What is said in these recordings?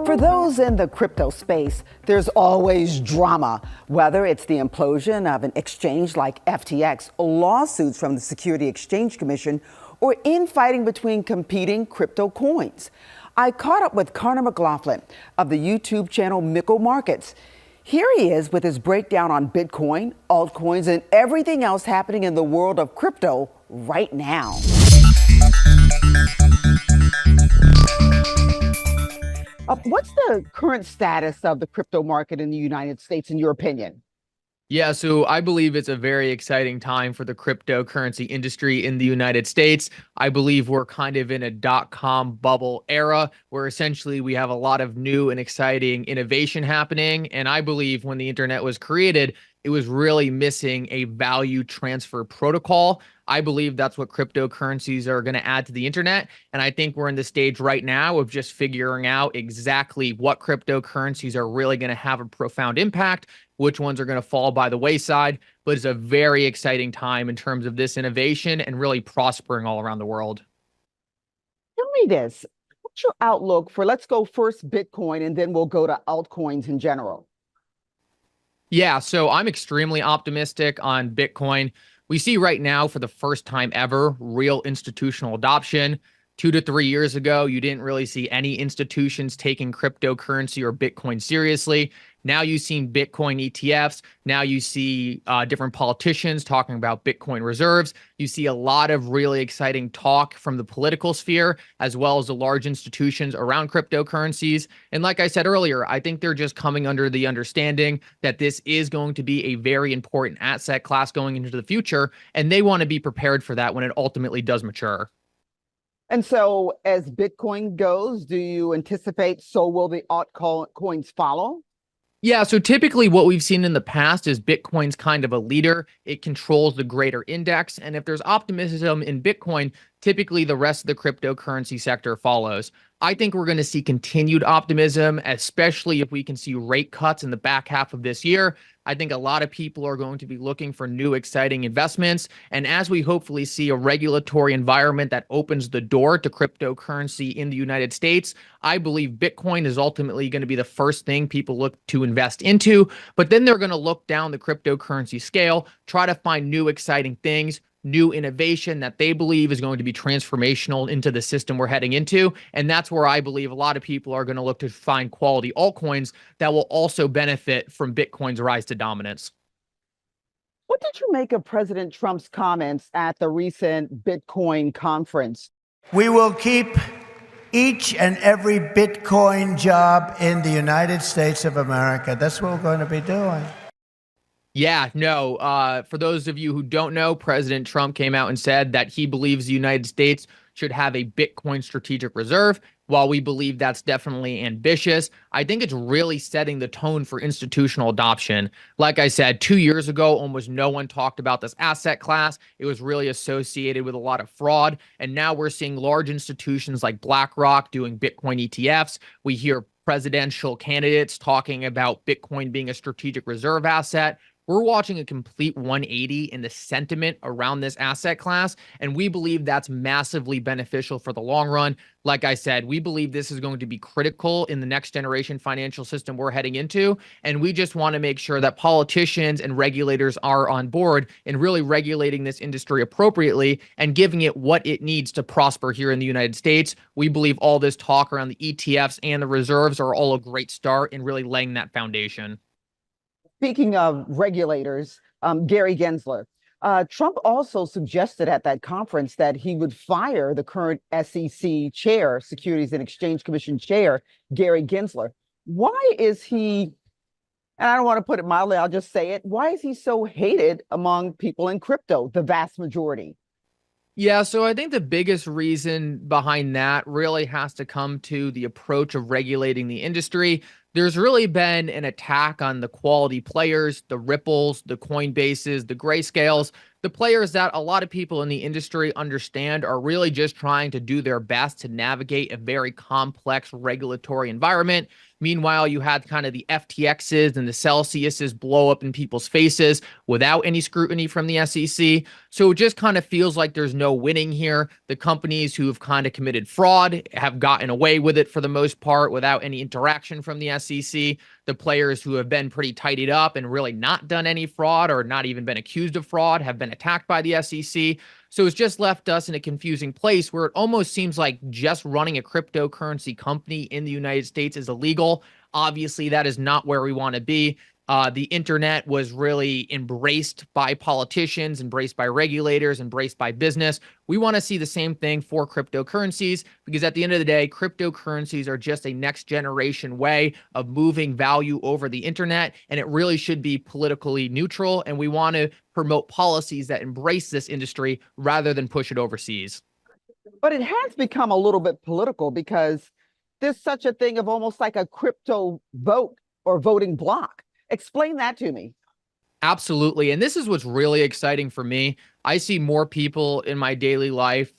For those in the crypto space, there's always drama, whether it's the implosion of an exchange like FTX, lawsuits from the Security Exchange Commission, or infighting between competing crypto coins. I caught up with Connor McLaughlin of the YouTube channel Mickle Markets. Here he is with his breakdown on Bitcoin, altcoins, and everything else happening in the world of crypto right now. What's the current status of the crypto market in the United States, in your opinion? Yeah, so I believe it's a very exciting time for the cryptocurrency industry in the United States. I believe we're kind of in a dot-com bubble era where essentially we have a lot of new and exciting innovation happening. And I believe when the internet was created, it was really missing a value transfer protocol. I believe that's what cryptocurrencies are going to add to the internet. And I think we're in the stage right now of just figuring out exactly what cryptocurrencies are really going to have a profound impact, which ones are going to fall by the wayside. But it's a very exciting time in terms of this innovation and really prospering all around the world. Tell me this. What's your outlook for, let's go first Bitcoin, and then we'll go to altcoins in general? Yeah, so I'm extremely optimistic on Bitcoin. We see right now, for the first time ever, real institutional adoption. 2 to 3 years ago, you didn't really see any institutions taking cryptocurrency or Bitcoin seriously. Now you've seen Bitcoin ETFs. Now you see different politicians talking about Bitcoin reserves. You see a lot of really exciting talk from the political sphere, as well as the large institutions around cryptocurrencies. And like I said earlier, I think they're just coming under the understanding that this is going to be a very important asset class going into the future, and they want to be prepared for that when it ultimately does mature. And so as Bitcoin goes, do you anticipate so will the altcoins follow? Yeah, so typically what we've seen in the past is Bitcoin's kind of a leader. It controls the greater index. And if there's optimism in Bitcoin, typically the rest of the cryptocurrency sector follows. I think we're going to see continued optimism, especially if we can see rate cuts in the back half of this year. I think a lot of people are going to be looking for new, exciting investments. And as we hopefully see a regulatory environment that opens the door to cryptocurrency in the United States, I believe Bitcoin is ultimately going to be the first thing people look to invest into. But then they're going to look down the cryptocurrency scale, try to find new, exciting things, new innovation that they believe is going to be transformational into the system we're heading into. And that's where I believe a lot of people are going to look to find quality altcoins that will also benefit from Bitcoin's rise to dominance. What did you make of President Trump's comments at the recent Bitcoin conference? We will keep each and every Bitcoin job in the United States of America. That's what we're going to be doing. Yeah, no. For those of you who don't know, President Trump came out and said that he believes the United States should have a Bitcoin strategic reserve. While we believe that's definitely ambitious, I think it's really setting the tone for institutional adoption. Like I said, 2 years ago, almost no one talked about this asset class. It was really associated with a lot of fraud. And now we're seeing large institutions like BlackRock doing Bitcoin ETFs. We hear presidential candidates talking about Bitcoin being a strategic reserve asset. We're watching a complete 180 in the sentiment around this asset class, and we believe that's massively beneficial for the long run. Like I said, we believe this is going to be critical in the next generation financial system we're heading into, and we just want to make sure that politicians and regulators are on board in really regulating this industry appropriately and giving it what it needs to prosper here in the United States. We believe all this talk around the ETFs and the reserves are all a great start in really laying that foundation. Speaking of regulators, Gary Gensler, Trump also suggested at that conference that he would fire the current SEC chair, Securities and Exchange Commission chair, Gary Gensler. Why is he, and I don't want to put it mildly, I'll just say it, why is he so hated among people in crypto, the vast majority? Yeah, so I think the biggest reason behind that really has to come to the approach of regulating the industry. There's really been an attack on the quality players, the Ripples, the Coinbases, the Grayscales, the players that a lot of people in the industry understand are really just trying to do their best to navigate a very complex regulatory environment. Meanwhile, you had kind of the FTXs and the Celsiuses blow up in people's faces without any scrutiny from the SEC. So it just kind of feels like there's no winning here. The companies who have kind of committed fraud have gotten away with it for the most part without any interaction from the SEC. The players who have been pretty tidied up and really not done any fraud or not even been accused of fraud have been attacked by the SEC. So it's just left us in a confusing place where it almost seems like just running a cryptocurrency company in the United States is illegal. Obviously, that is not where we want to be. The internet was really embraced by politicians, embraced by regulators, embraced by business. We want to see the same thing for cryptocurrencies because at the end of the day, cryptocurrencies are just a next generation way of moving value over the internet, and it really should be politically neutral. And we want to promote policies that embrace this industry rather than push it overseas. But it has become a little bit political because there's such a thing of almost like a crypto vote or voting block. Explain that to me. Absolutely. And this is what's really exciting for me. I see more people in my daily life,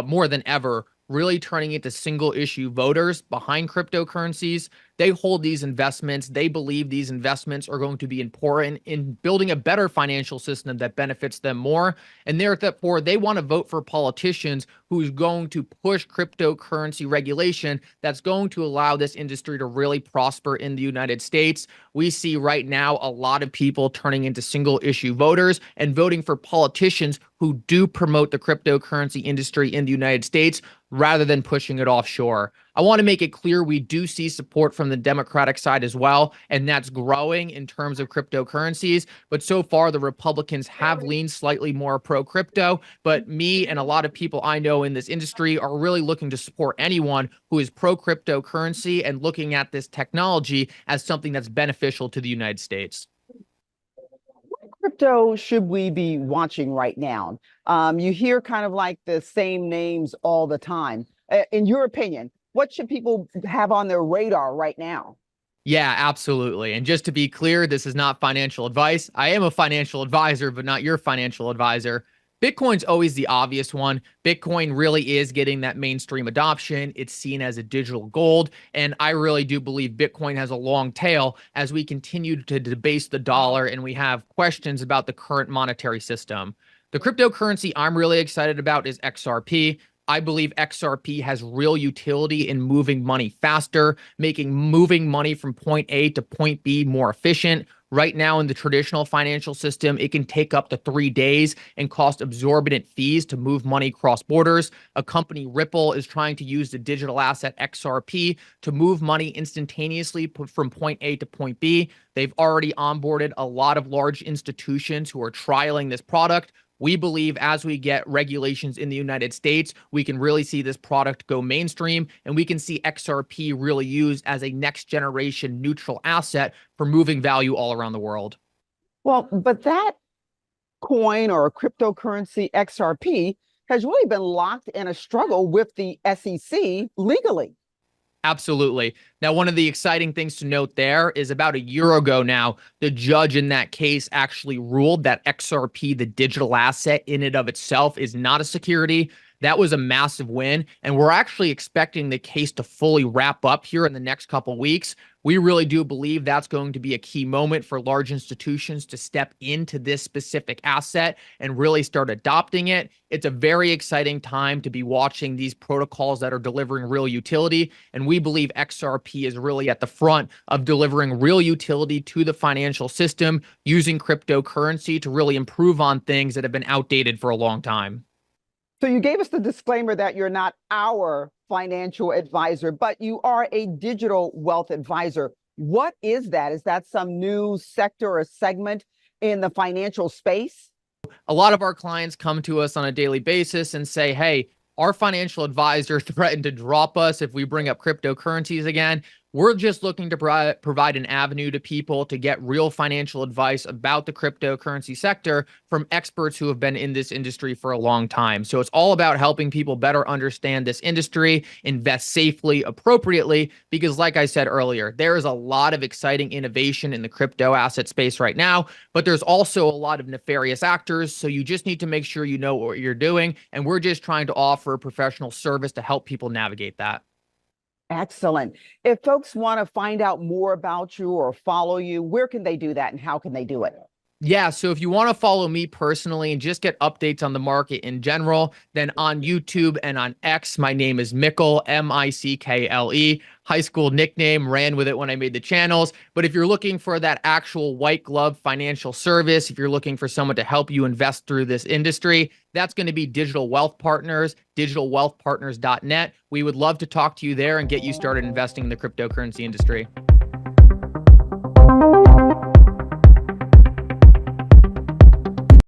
more than ever, really turning into single issue voters behind cryptocurrencies. They hold these investments. They believe these investments are going to be important in building a better financial system that benefits them more. And therefore, they want to vote for politicians who's going to push cryptocurrency regulation that's going to allow this industry to really prosper in the United States. We see right now a lot of people turning into single issue voters and voting for politicians who do promote the cryptocurrency industry in the United States rather than pushing it offshore. I want to make it clear we do see support from the Democratic side as well, and that's growing in terms of cryptocurrencies. But so far, the Republicans have leaned slightly more pro-crypto. But me and a lot of people I know in this industry are really looking to support anyone who is pro-cryptocurrency and looking at this technology as something that's beneficial to the United States. What crypto should we be watching right now? You hear kind of like the same names all the time. In your opinion, what should people have on their radar right now? Yeah, absolutely. And just to be clear, this is not financial advice. I am a financial advisor, but not your financial advisor. Bitcoin's always the obvious one. Bitcoin really is getting that mainstream adoption. It's seen as a digital gold. And I really do believe Bitcoin has a long tail as we continue to debase the dollar and we have questions about the current monetary system. The cryptocurrency I'm really excited about is XRP. I believe XRP has real utility in moving money faster, making moving money from point A to point B more efficient. Right now in the traditional financial system, it can take up to 3 days and cost exorbitant fees to move money cross borders. A company, Ripple, is trying to use the digital asset XRP to move money instantaneously from point A to point B. They've already onboarded a lot of large institutions who are trialing this product. We believe as we get regulations in the United States, we can really see this product go mainstream and we can see XRP really used as a next generation neutral asset for moving value all around the world. Well, but that coin or cryptocurrency XRP has really been locked in a struggle with the SEC legally. Absolutely. Now, one of the exciting things to note there is about a year ago now, the judge in that case actually ruled that XRP, the digital asset in and of itself, is not a security. That was a massive win. And we're actually expecting the case to fully wrap up here in the next couple of weeks. We really do believe that's going to be a key moment for large institutions to step into this specific asset and really start adopting it. It's a very exciting time to be watching these protocols that are delivering real utility. And we believe XRP is really at the front of delivering real utility to the financial system using cryptocurrency to really improve on things that have been outdated for a long time. So you gave us the disclaimer that you're not our financial advisor, but you are a digital wealth advisor. What is that? Is that some new sector or segment in the financial space? A lot of our clients come to us on a daily basis and say, hey, our financial advisor threatened to drop us if we bring up cryptocurrencies again. We're just looking to provide an avenue to people to get real financial advice about the cryptocurrency sector from experts who have been in this industry for a long time. So it's all about helping people better understand this industry, invest safely, appropriately, because like I said earlier, there is a lot of exciting innovation in the crypto asset space right now, but there's also a lot of nefarious actors. So you just need to make sure you know what you're doing. And we're just trying to offer professional service to help people navigate that. Excellent. If folks want to find out more about you or follow you, where can they do that and how can they do it? Yeah, so if you want to follow me personally and just get updates on the market in general, then on YouTube and on X, my name is Mickle, Mickle. High school nickname, ran with it when I made the channels. But if you're looking for that actual white glove financial service, if you're looking for someone to help you invest through this industry, that's going to be Digital Wealth Partners, digitalwealthpartners.net. We would love to talk to you there and get you started investing in the cryptocurrency industry.